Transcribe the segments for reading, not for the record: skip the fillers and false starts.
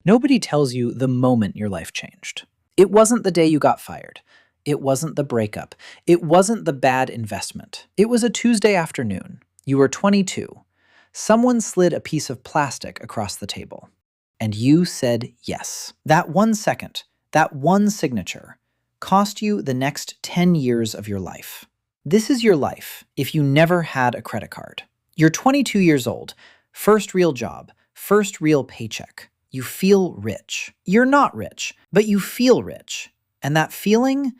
Nobody tells you the moment your life changed. It wasn't the day you got fired. It wasn't the breakup. It wasn't the bad investment. It was a Tuesday afternoon. You were 22. Someone slid a piece of plastic across the table. And you said yes. That 1 second, that one signature, cost you the next 10 years of your life. This is your life if you never had a credit card. You're 22 years old, first real job, first real paycheck. You feel rich. You're not rich, but you feel rich. And that feeling,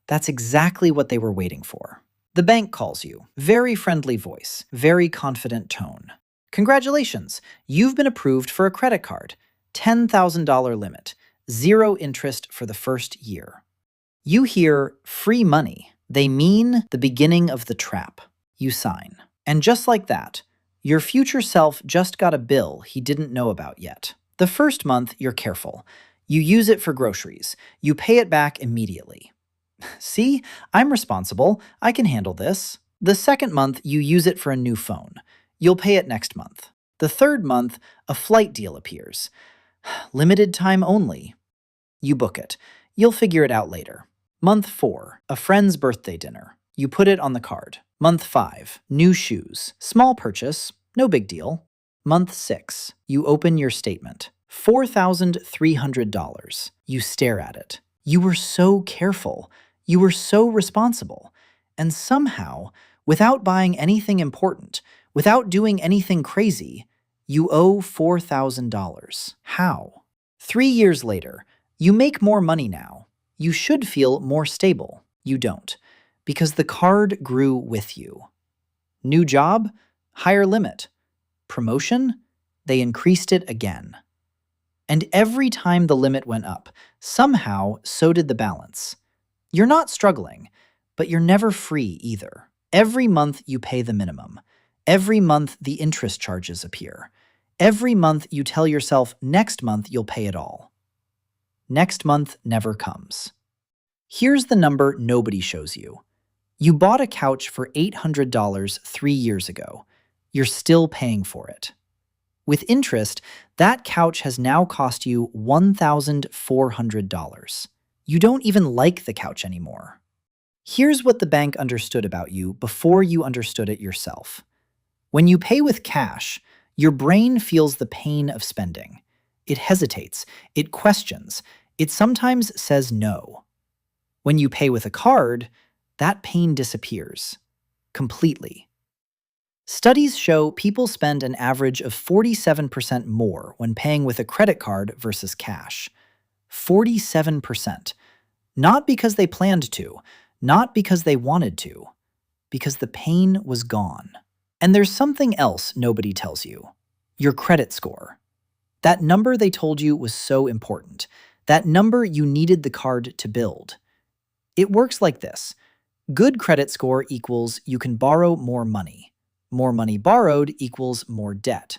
that's exactly what they were waiting for. The bank calls you. Very friendly voice, very confident tone. Congratulations, you've been approved for a credit card. $10,000 limit, 0 interest for the first year. You hear free money. They mean the beginning of the trap. You sign. And just like that, your future self just got a bill he didn't know about yet. The first month, you're careful. You use it for groceries. You pay it back immediately. See, I'm responsible. I can handle this. The second month, you use it for a new phone. You'll pay it next month. The third month, a flight deal appears. Limited time only. You book it. You'll figure it out later. Month 4, a friend's birthday dinner. You put it on the card. Month 5, new shoes. Small purchase, no big deal. Month 6, you open your statement. $4,300. You stare at it. You were so careful. You were so responsible. And somehow, without buying anything important, without doing anything crazy, you owe $4,000. How? 3 years later, you make more money now. You should feel more stable. You don't, because the card grew with you. New job? Higher limit. Promotion? They increased it again. And every time the limit went up, somehow so did the balance. You're not struggling, but you're never free either. Every month you pay the minimum. Every month the interest charges appear. Every month you tell yourself next month you'll pay it all. Next month never comes. Here's the number nobody shows you. You bought a couch for $800 3 years ago. You're still paying for it. With interest, that couch has now cost you $1,400. You don't even like the couch anymore. Here's what the bank understood about you before you understood it yourself. When you pay with cash, your brain feels the pain of spending. It hesitates, it questions, it sometimes says no. When you pay with a card, that pain disappears completely. Studies show people spend an average of 47% more when paying with a credit card versus cash. 47%. Not because they planned to, not because they wanted to, because the pain was gone. And there's something else nobody tells you. Your credit score. That number they told you was so important. That number you needed the card to build. It works like this. Good credit score equals you can borrow more money. More money borrowed equals more debt.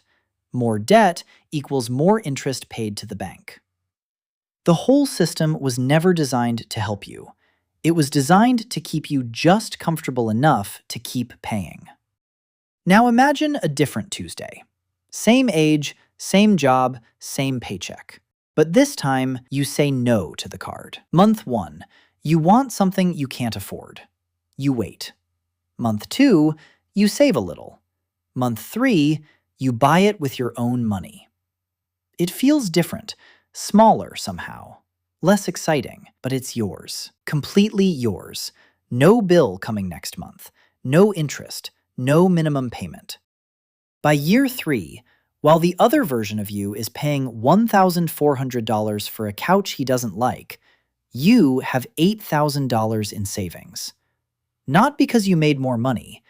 More debt equals more interest paid to the bank. The whole system was never designed to help you. It was designed to keep you just comfortable enough to keep paying. Now imagine a different Tuesday. Same age, same job, same paycheck. But this time, you say no to the card. Month 1, you want something you can't afford. You wait. Month 2, you save a little. Month 3, you buy it with your own money. It feels different, smaller somehow, less exciting, but it's yours. Completely yours. No bill coming next month. No interest. No minimum payment. By year 3, while the other version of you is paying $1,400 for a couch he doesn't like, you have $8,000 in savings. Not because you made more money,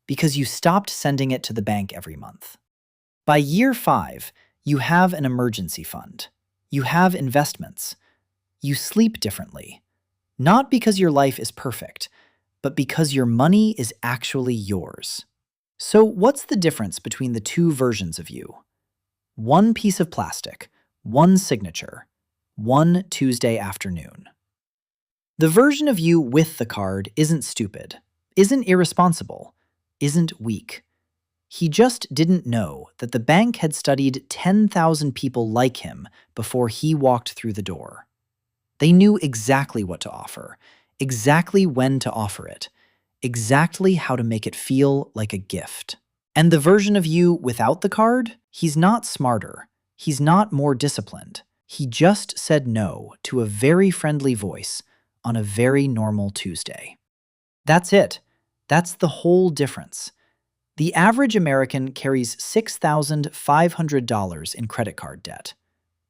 because you stopped sending it to the bank every month. By year 5, you have an emergency fund. You have investments. You sleep differently. Not because your life is perfect, but because your money is actually yours. So what's the difference between the two versions of you? One piece of plastic, one signature, one Tuesday afternoon. The version of you with the card isn't stupid, isn't irresponsible, isn't weak. He just didn't know that the bank had studied 10,000 people like him before he walked through the door. They knew exactly what to offer, exactly when to offer it, exactly how to make it feel like a gift. And the version of you without the card, he's not smarter. He's not more disciplined. He just said no to a very friendly voice on a very normal Tuesday. That's it. That's the whole difference. The average American carries $6,500 in credit card debt.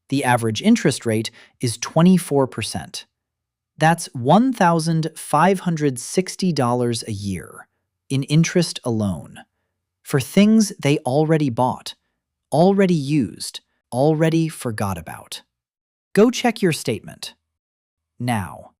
The average interest rate is 24%. That's $1,560 a year in interest alone for things they already bought, already used, already forgot about. Go check your statement now.